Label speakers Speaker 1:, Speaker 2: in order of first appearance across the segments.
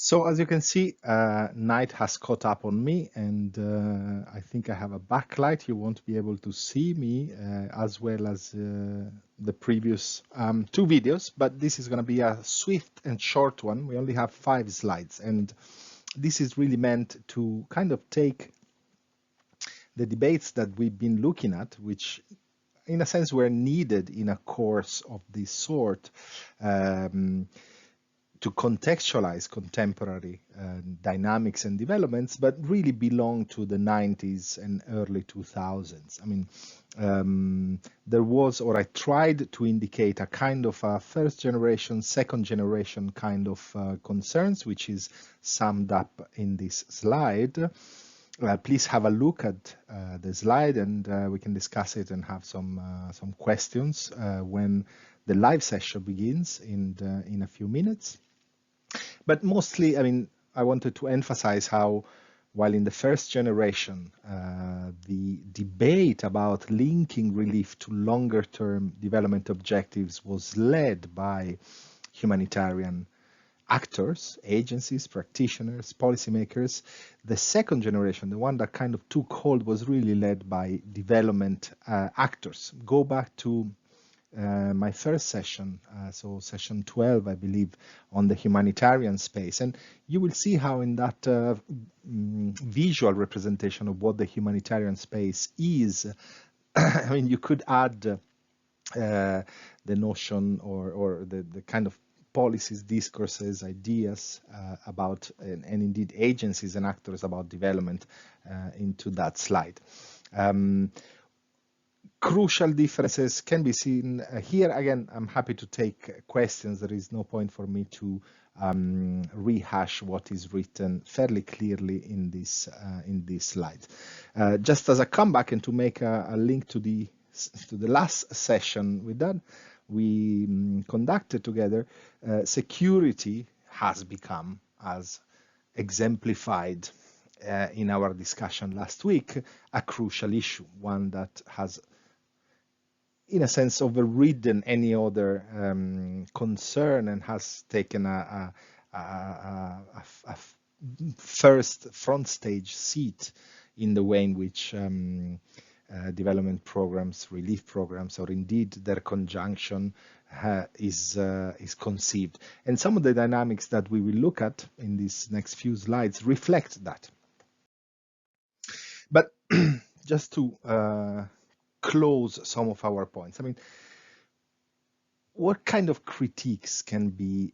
Speaker 1: So as you can see, night has caught up on me, and I think I have a backlight. You won't be able to see me as well as the previous two videos, but this is going to be a swift and short one. We only have 5 slides, and this is really meant to kind of take the debates that we've been looking at, which in a sense were needed in a course of this sort, to contextualize contemporary dynamics and developments, but really belong to the 90s and early 2000s. I mean, there was, or I tried to indicate a kind of a first generation, second generation kind of concerns, which is summed up in this slide. Please have a look at the slide, and we can discuss it and have some questions when the live session begins in a few minutes. But mostly, I mean, I wanted to emphasize how, while in the first generation, the debate about linking relief to longer-term development objectives was led by humanitarian actors, agencies, practitioners, policymakers. The second generation, the one that kind of took hold, was really led by development actors. Go back to my first session, so session 12, I believe, on the humanitarian space. And you will see how in that visual representation of what the humanitarian space is, I mean, you could add the notion or the kind of policies, discourses, ideas about, and indeed agencies and actors about development into that slide. Crucial differences can be seen here. Again, I'm happy to take questions. There is no point for me to rehash what is written fairly clearly in these slides. Just as a comeback and to make a link to the last session with that we conducted together, security has become, as exemplified in our discussion last week, a crucial issue, one that has in a sense overridden any other concern and has taken a first front stage seat in the way in which development programs, relief programs, or indeed their conjunction is conceived. And some of the dynamics that we will look at in these next few slides reflect that. But just to close some of our points, I mean, what kind of critiques can be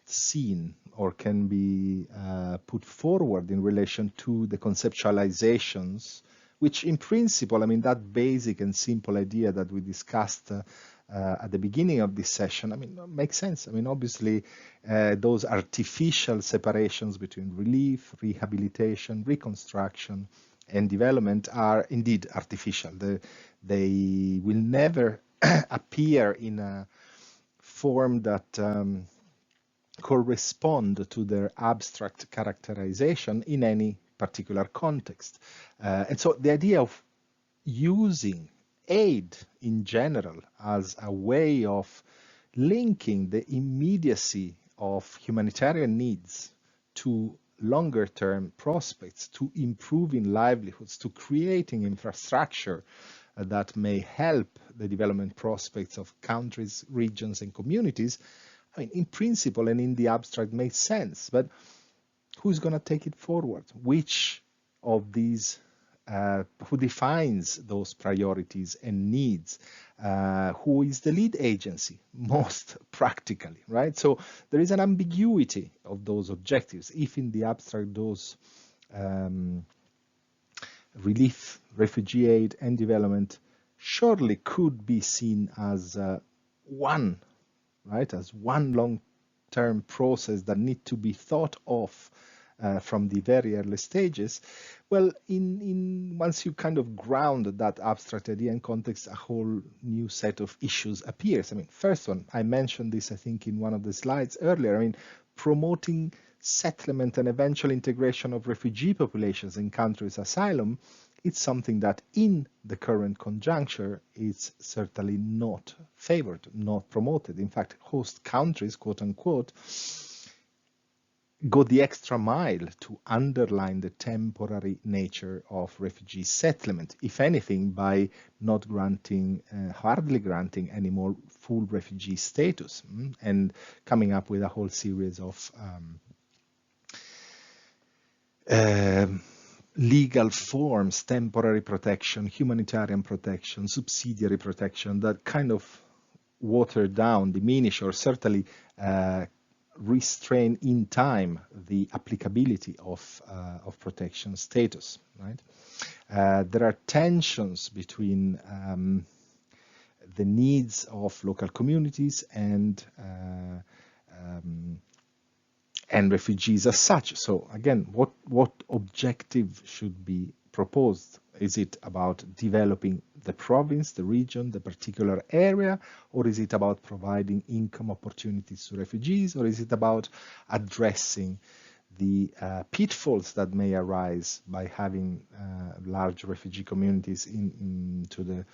Speaker 1: seen or can be put forward in relation to the conceptualizations, which in principle, I mean, that basic and simple idea that we discussed at the beginning of this session, I mean, makes sense. I mean, obviously, those artificial separations between relief, rehabilitation, reconstruction, and development are indeed artificial. They will never appear in a form that correspond to their abstract characterization in any particular context. And so the idea of using aid in general as a way of linking the immediacy of humanitarian needs to longer term prospects, to improving livelihoods, to creating infrastructure that may help the development prospects of countries, regions, and communities, I mean, in principle and in the abstract makes sense, but who's going to take it forward? Which of these, who defines those priorities and needs? Who is the lead agency most practically, right? So there is an ambiguity of those objectives. If in the abstract those relief, refugee aid, and development surely could be seen as one, right, as one long-term process that need to be thought of from the very early stages. Well, in once you kind of ground that abstract idea in context, a whole new set of issues appears. I mean, first one, I mentioned this, I think, in one of the slides earlier. I mean, promoting settlement and eventual integration of refugee populations in countries' asylum, it's something that in the current conjuncture is certainly not favored, not promoted. In fact, host countries, quote unquote, go the extra mile to underline the temporary nature of refugee settlement, if anything, by not granting, hardly granting any more full refugee status, and coming up with a whole series of legal forms, temporary protection, humanitarian protection, subsidiary protection, that kind of water down, diminish, or certainly restrain in time the applicability of protection status. Right? There are tensions between the needs of local communities and refugees as such. So again, what objective should be proposed? Is it about developing the province, the region, the particular area, or is it about providing income opportunities to refugees, or is it about addressing the pitfalls that may arise by having large refugee communities into the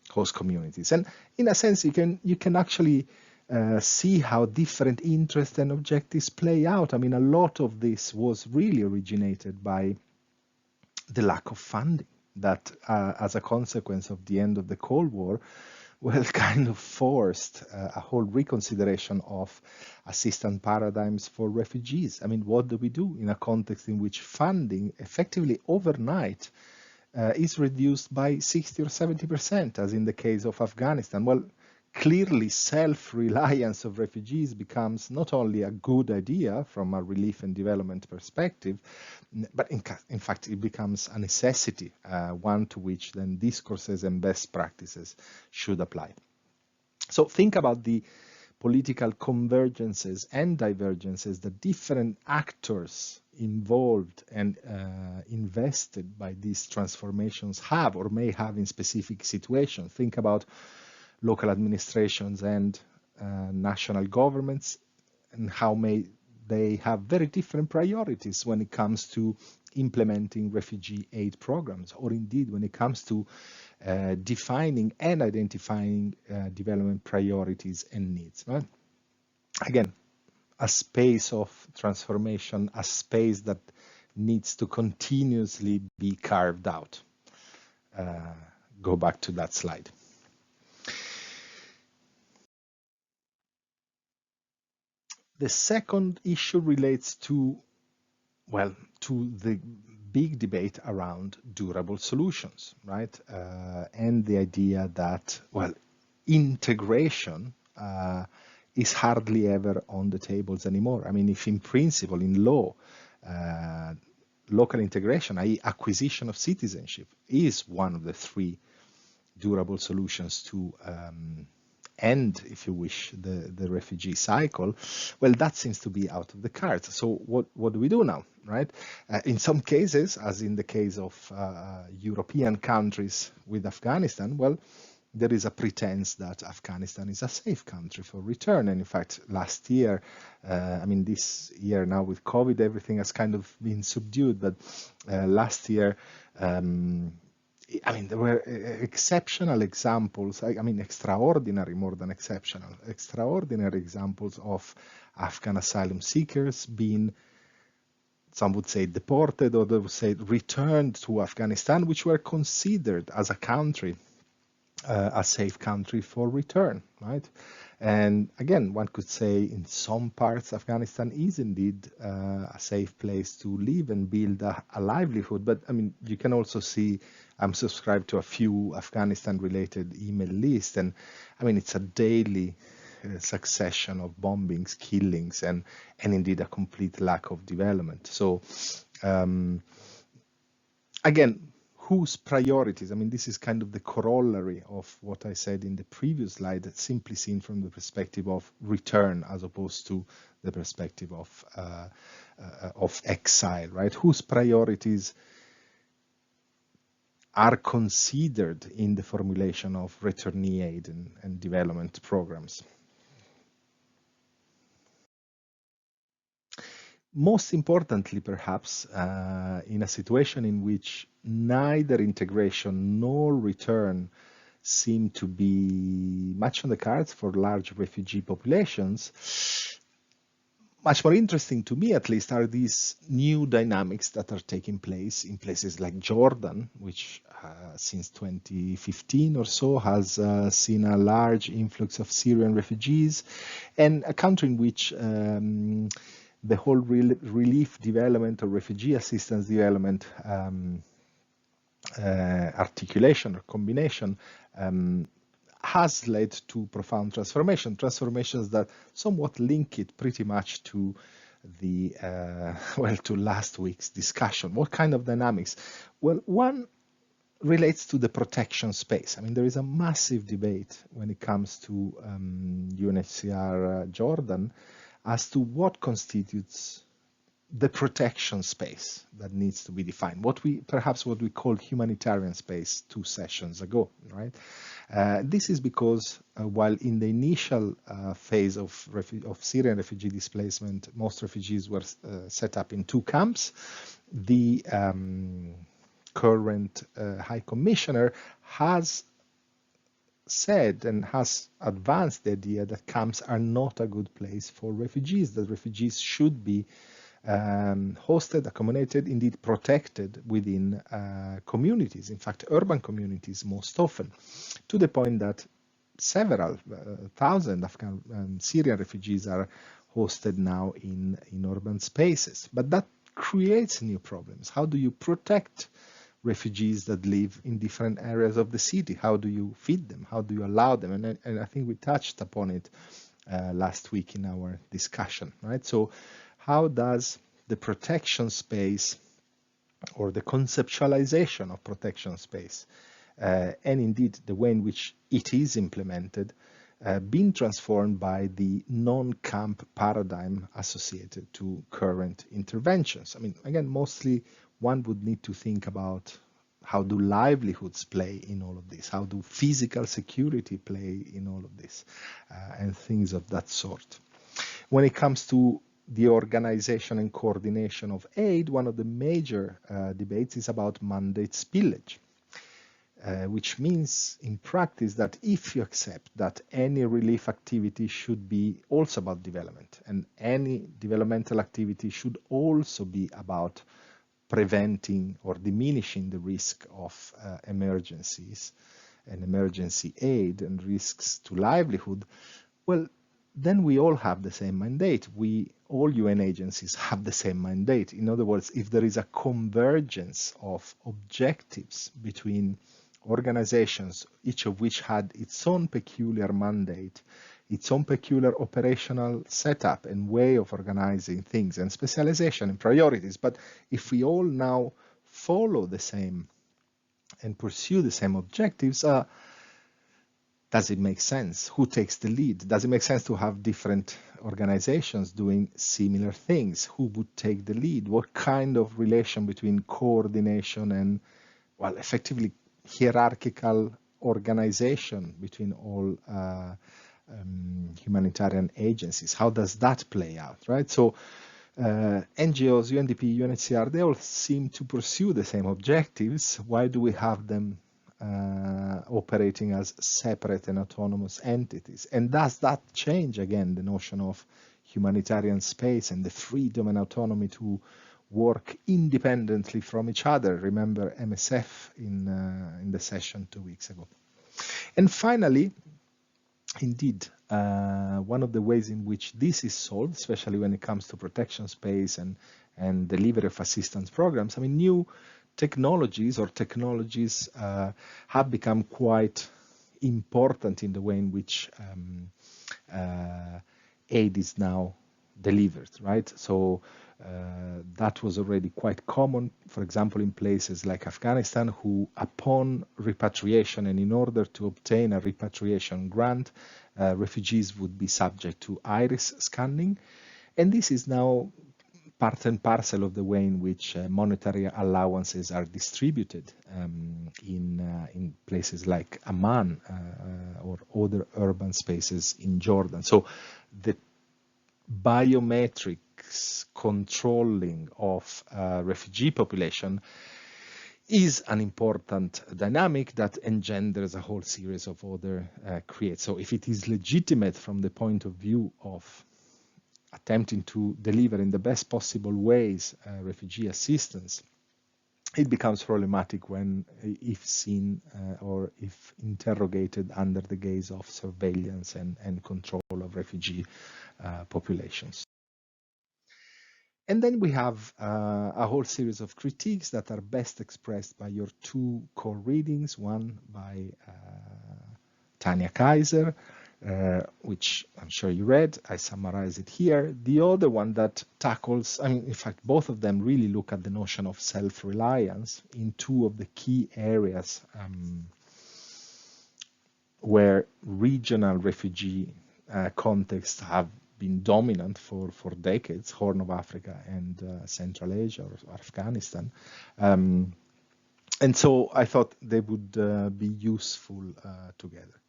Speaker 1: host communities? And in a sense, you can actually see how different interests and objectives play out. I mean, a lot of this was really originated by the lack of funding that, as a consequence of the end of the Cold War, well, kind of forced a whole reconsideration of assistance paradigms for refugees. I mean, what do we do in a context in which funding effectively overnight is reduced by 60 or 70%, as in the case of Afghanistan? Well, clearly self-reliance of refugees becomes not only a good idea from a relief and development perspective, but in fact it becomes a necessity, one to which then discourses and best practices should apply. So think about the political convergences and divergences that different actors involved and invested by these transformations have or may have in specific situations. Think about local administrations and national governments, and how may they have very different priorities when it comes to implementing refugee aid programs, or indeed when it comes to defining and identifying development priorities and needs. Right? Again, a space of transformation, a space that needs to continuously be carved out. Go back to that slide. The second issue relates to, well, to the big debate around durable solutions, right? And the idea that, well, integration is hardly ever on the tables anymore. I mean, if in principle, in law, local integration, i.e. acquisition of citizenship, is one of the three durable solutions to end, if you wish, the refugee cycle, well, that seems to be out of the cards. So what do we do now, right? In some cases, as in the case of European countries with Afghanistan, well, there is a pretense that Afghanistan is a safe country for return. And in fact, last year, I mean, this year now with COVID, everything has kind of been subdued. But last year, I mean, there were exceptional examples, I mean, extraordinary more than exceptional, extraordinary examples of Afghan asylum seekers being, some would say, deported, or they would say returned to Afghanistan, which were considered as a country, a safe country for return, right? And again, one could say in some parts, Afghanistan is indeed a safe place to live and build a livelihood. But I mean, you can also see, I'm subscribed to a few Afghanistan-related email lists, and I mean, it's a daily succession of bombings, killings, and indeed a complete lack of development. So again, whose priorities? I mean, this is kind of the corollary of what I said in the previous slide, that's simply seen from the perspective of return as opposed to the perspective of exile, right? Whose priorities are considered in the formulation of returnee aid and development programs? Most importantly, perhaps, in a situation in which neither integration nor return seem to be much on the cards for large refugee populations, much more interesting to me, at least, are these new dynamics that are taking place in places like Jordan, which since 2015 or so has seen a large influx of Syrian refugees, and a country in which the whole relief development or refugee assistance development articulation or combination has led to profound transformations that somewhat link it pretty much to the to last week's discussion. What kind of dynamics? Well, one relates to the protection space. I mean, there is a massive debate when it comes to UNHCR Jordan as to what constitutes the protection space that needs to be defined. What we called humanitarian space 2 sessions ago, right? This is because while in the initial phase of Syrian refugee displacement, most refugees were set up in 2 camps, the current High Commissioner has said and has advanced the idea that camps are not a good place for refugees, that refugees should be hosted, accommodated, indeed protected within communities, in fact urban communities most often, to the point that several thousand Afghan Syrian refugees are hosted now in urban spaces. But that creates new problems. How do you protect refugees that live in different areas of the city? How do you feed them? How do you allow them? And I think we touched upon it last week in our discussion, right? So how does the protection space or the conceptualization of protection space and indeed the way in which it is implemented being transformed by the non-camp paradigm associated to current interventions? I mean, again, mostly one would need to think about how do livelihoods play in all of this? How do physical security play in all of this? And things of that sort. When it comes to the organization and coordination of aid, one of the major debates is about mandate spillage, which means in practice that if you accept that any relief activity should be also about development, and any developmental activity should also be about preventing or diminishing the risk of emergencies and emergency aid and risks to livelihood, well, then we all have the same mandate. All UN agencies have the same mandate. In other words, if there is a convergence of objectives between organizations, each of which had its own peculiar mandate, its own peculiar operational setup and way of organizing things and specialization and priorities. But if we all now follow the same and pursue the same objectives, does it make sense? Who takes the lead? Does it make sense to have different organizations doing similar things? Who would take the lead? What kind of relation between coordination and, well, effectively hierarchical organization between all humanitarian agencies? How does that play out, right? So NGOs, UNDP, UNHCR, they all seem to pursue the same objectives. Why do we have them operating as separate and autonomous entities? And does that change, again, the notion of humanitarian space and the freedom and autonomy to work independently from each other? Remember MSF in the session 2 weeks ago. And finally, indeed, one of the ways in which this is solved, especially when it comes to protection space and delivery of assistance programs, I mean, new technologies have become quite important in the way in which aid is now delivered, right? So that was already quite common, for example, in places like Afghanistan, who upon repatriation and in order to obtain a repatriation grant, refugees would be subject to iris scanning. And this is now part and parcel of the way in which monetary allowances are distributed in places like Amman or other urban spaces in Jordan. So the biometrics controlling of refugee population is an important dynamic that engenders a whole series of other creates. So if it is legitimate from the point of view of attempting to deliver in the best possible ways refugee assistance, it becomes problematic when, if seen or if interrogated under the gaze of surveillance and control of refugee populations. And then we have a whole series of critiques that are best expressed by your two core readings, one by Tanya Kaiser, which I'm sure you read. I summarize it here. The other one that tackles, I mean, in fact, both of them really look at the notion of self-reliance in two of the key areas where regional refugee contexts have been dominant for decades, Horn of Africa and Central Asia or Afghanistan. And so I thought they would be useful together.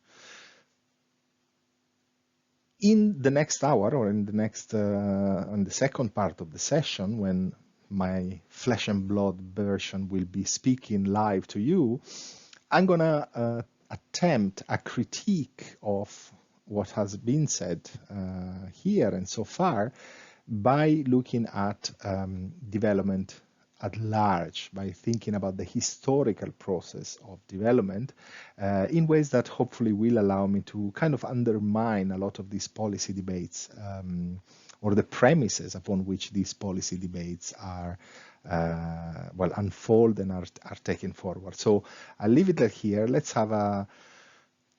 Speaker 1: In the next hour, or in the next, on the second part of the session, when my flesh and blood version will be speaking live to you, I'm gonna attempt a critique of what has been said here and so far by looking at development at large, by thinking about the historical process of development in ways that hopefully will allow me to kind of undermine a lot of these policy debates or the premises upon which these policy debates are well, unfold and are taken forward. So I'll leave it here. Let's have a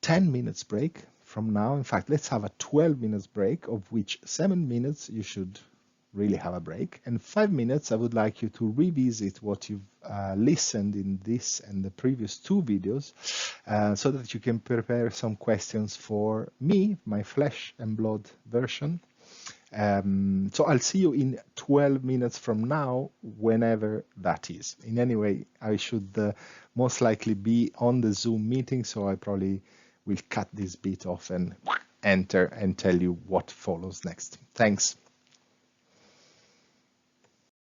Speaker 1: 10 minutes break from now. In fact, let's have a 12 minutes break, of which 7 minutes you should really have a break, and 5 minutes I would like you to revisit what you've listened in this and the previous two videos so that you can prepare some questions for me, my flesh and blood version. So I'll see you in 12 minutes from now, whenever that is. In any way, I should most likely be on the Zoom meeting, so I probably will cut this bit off and enter and tell you what follows next. Thanks.